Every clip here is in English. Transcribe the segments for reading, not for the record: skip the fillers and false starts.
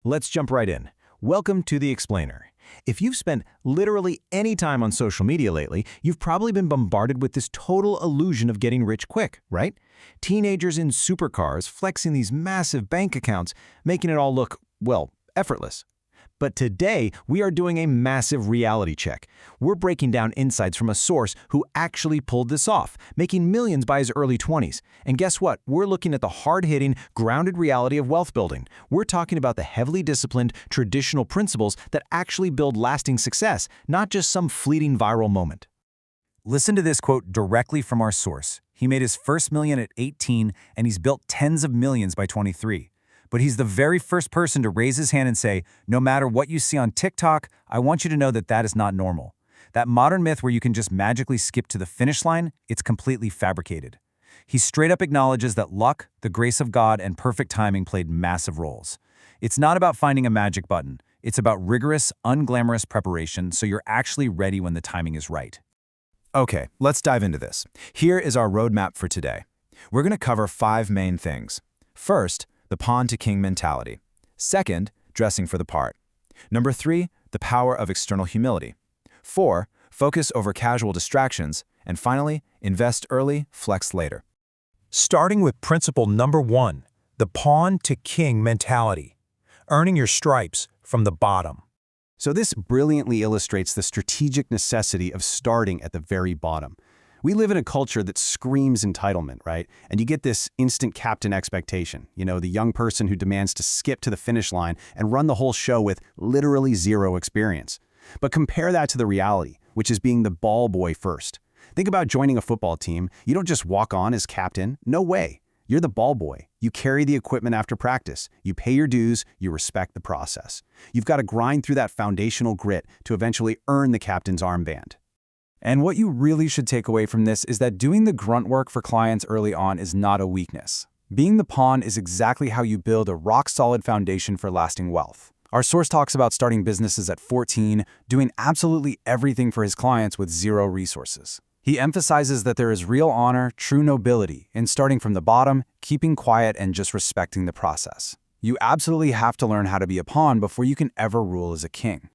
Let's jump right in. Welcome to The Explainer. If you've spent literally any time on social media lately, you've probably been bombarded with this total illusion of getting rich quick, right? Teenagers in supercars flexing these massive bank accounts, making it all look, well, effortless. But today, we are doing a massive reality check. We're breaking down insights from a source who actually pulled this off, making millions by his early 20s. And guess what? We're looking at the hard-hitting, grounded reality of wealth building. We're talking about the heavily disciplined, traditional principles that actually build lasting success, not just some fleeting viral moment. Listen to this quote directly from our source. He made his first million at 18, and he's built tens of millions by 23. But he's the very first person to raise his hand and say, no matter what you see on TikTok, I want you to know that that is not normal. That modern myth where you can just magically skip to the finish line, it's completely fabricated. He straight up acknowledges that luck, the grace of God, and perfect timing played massive roles. It's not about finding a magic button. It's about rigorous, unglamorous preparation so you're actually ready when the timing is right. Okay, let's dive into this. Here is our roadmap for today. We're going to cover 5 main things. First, the pawn to king mentality. Second, dressing for the part. Number 3, the power of external humility. 4, focus over casual distractions. And finally, invest early, flex later. Starting with principle number 1, the pawn to king mentality. Earning your stripes from the bottom. So this brilliantly illustrates the strategic necessity of starting at the very bottom. We live in a culture that screams entitlement, right? And you get this instant captain expectation, the young person who demands to skip to the finish line and run the whole show with literally zero experience. But compare that to the reality, which is being the ball boy first. Think about joining a football team. You don't just walk on as captain. No way. You're the ball boy. You carry the equipment after practice. You pay your dues. You respect the process. You've got to grind through that foundational grit to eventually earn the captain's armband. And what you really should take away from this is that doing the grunt work for clients early on is not a weakness. Being the pawn is exactly how you build a rock-solid foundation for lasting wealth. Our source talks about starting businesses at 14, doing absolutely everything for his clients with zero resources. He emphasizes that there is real honor, true nobility, in starting from the bottom, keeping quiet, and just respecting the process. You absolutely have to learn how to be a pawn before you can ever rule as a king.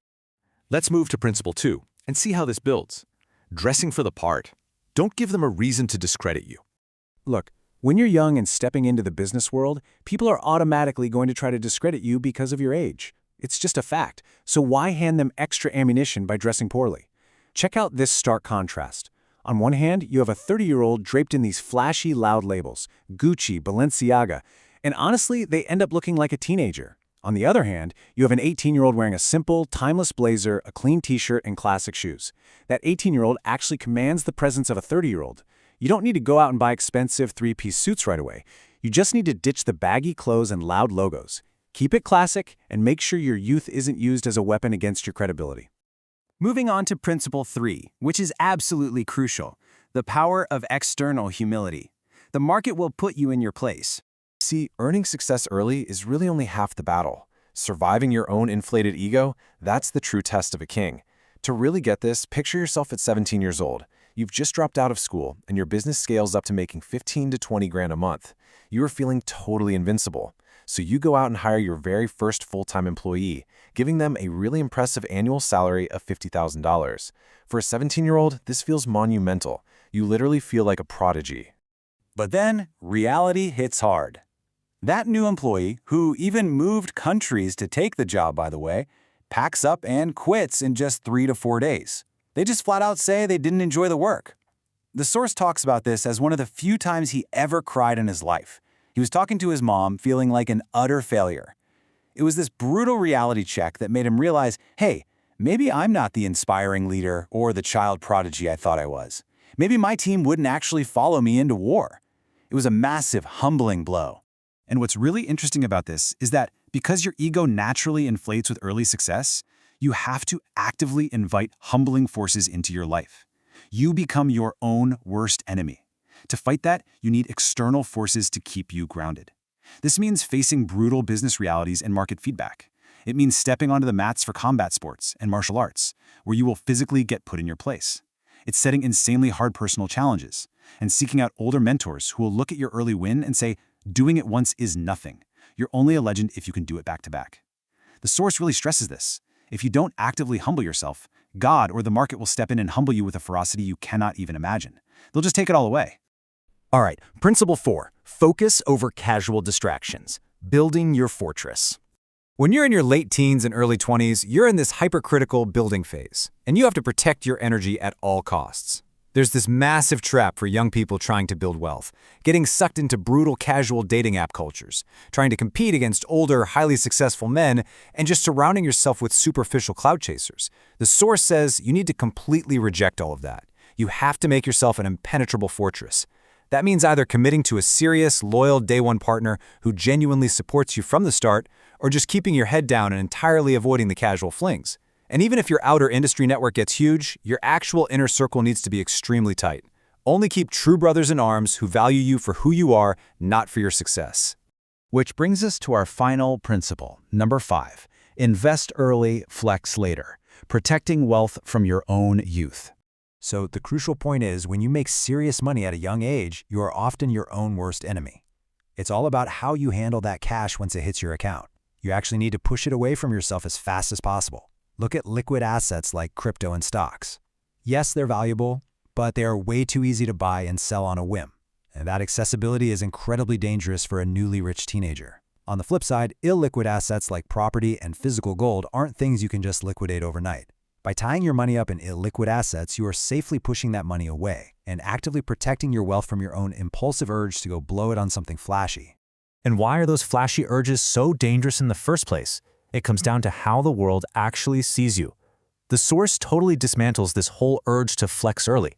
Let's move to principle 2 and see how this builds. Dressing for the part. Don't give them a reason to discredit you. Look, when you're young and stepping into the business world, people are automatically going to try to discredit you because of your age. It's just a fact. So why hand them extra ammunition by dressing poorly? Check out this stark contrast. On one hand, you have a 30-year-old draped in these flashy, loud labels, Gucci, Balenciaga, and honestly, they end up looking like a teenager. On the other hand, you have an 18-year-old wearing a simple, timeless blazer, a clean t-shirt, and classic shoes. That 18-year-old actually commands the presence of a 30-year-old. You don't need to go out and buy expensive 3-piece suits right away. You just need to ditch the baggy clothes and loud logos. Keep it classic, and make sure your youth isn't used as a weapon against your credibility. Moving on to principle 3, which is absolutely crucial, the power of external humility. The market will put you in your place. See, earning success early is really only half the battle. Surviving your own inflated ego, that's the true test of a king. To really get this, picture yourself at 17 years old. You've just dropped out of school, and your business scales up to making 15 to 20 grand a month. You are feeling totally invincible. So you go out and hire your very first full-time employee, giving them a really impressive annual salary of $50,000. For a 17-year-old, this feels monumental. You literally feel like a prodigy. But then, reality hits hard. That new employee, who even moved countries to take the job, by the way, packs up and quits in just 3 to 4 days. They just flat out say they didn't enjoy the work. The source talks about this as one of the few times he ever cried in his life. He was talking to his mom, feeling like an utter failure. It was this brutal reality check that made him realize, hey, maybe I'm not the inspiring leader or the child prodigy I thought I was. Maybe my team wouldn't actually follow me into war. It was a massive, humbling blow. And what's really interesting about this is that because your ego naturally inflates with early success, you have to actively invite humbling forces into your life. You become your own worst enemy. To fight that, you need external forces to keep you grounded. This means facing brutal business realities and market feedback. It means stepping onto the mats for combat sports and martial arts, where you will physically get put in your place. It's setting insanely hard personal challenges and seeking out older mentors who will look at your early win and say, doing it once is nothing. You're only a legend if you can do it back to back. The source really stresses this. If you don't actively humble yourself, God or the market will step in and humble you with a ferocity you cannot even imagine. They'll just take it all away. All right, principle 4, focus over casual distractions, building your fortress. When you're in your late teens and early 20s, you're in this hypercritical building phase, and you have to protect your energy at all costs. There's this massive trap for young people trying to build wealth, getting sucked into brutal casual dating app cultures, trying to compete against older, highly successful men, and just surrounding yourself with superficial clout chasers. The source says you need to completely reject all of that. You have to make yourself an impenetrable fortress. That means either committing to a serious, loyal day-one partner who genuinely supports you from the start, or just keeping your head down and entirely avoiding the casual flings. And even if your outer industry network gets huge, your actual inner circle needs to be extremely tight. Only keep true brothers in arms who value you for who you are, not for your success. Which brings us to our final principle, number 5. Invest early, flex later. Protecting wealth from your own youth. So the crucial point is, when you make serious money at a young age, you are often your own worst enemy. It's all about how you handle that cash once it hits your account. You actually need to push it away from yourself as fast as possible. Look at liquid assets like crypto and stocks. Yes, they're valuable, but they are way too easy to buy and sell on a whim. And that accessibility is incredibly dangerous for a newly rich teenager. On the flip side, illiquid assets like property and physical gold aren't things you can just liquidate overnight. By tying your money up in illiquid assets, you are safely pushing that money away and actively protecting your wealth from your own impulsive urge to go blow it on something flashy. And why are those flashy urges so dangerous in the first place? It comes down to how the world actually sees you. The source totally dismantles this whole urge to flex early.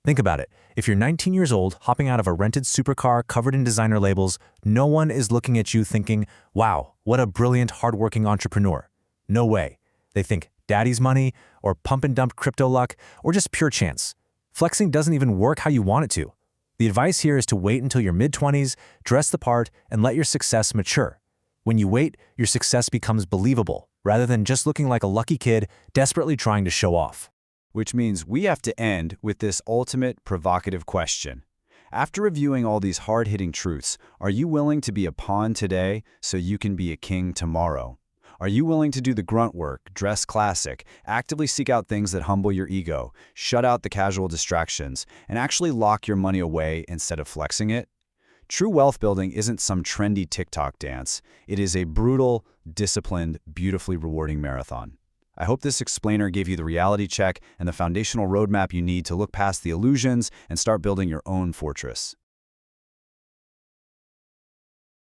Think about it. If you're 19 years old, hopping out of a rented supercar covered in designer labels, no one is looking at you thinking, wow, what a brilliant, hardworking entrepreneur. No way. They think, daddy's money, or pump and dump crypto luck, or just pure chance. Flexing doesn't even work how you want it to. The advice here is to wait until your mid-20s, dress the part, and let your success mature. When you wait, your success becomes believable, rather than just looking like a lucky kid desperately trying to show off. Which means we have to end with this ultimate provocative question. After reviewing all these hard-hitting truths, are you willing to be a pawn today so you can be a king tomorrow? Are you willing to do the grunt work, dress classic, actively seek out things that humble your ego, shut out the casual distractions, and actually lock your money away instead of flexing it? True wealth building isn't some trendy TikTok dance. It is a brutal, disciplined, beautifully rewarding marathon. I hope this explainer gave you the reality check and the foundational roadmap you need to look past the illusions and start building your own fortress.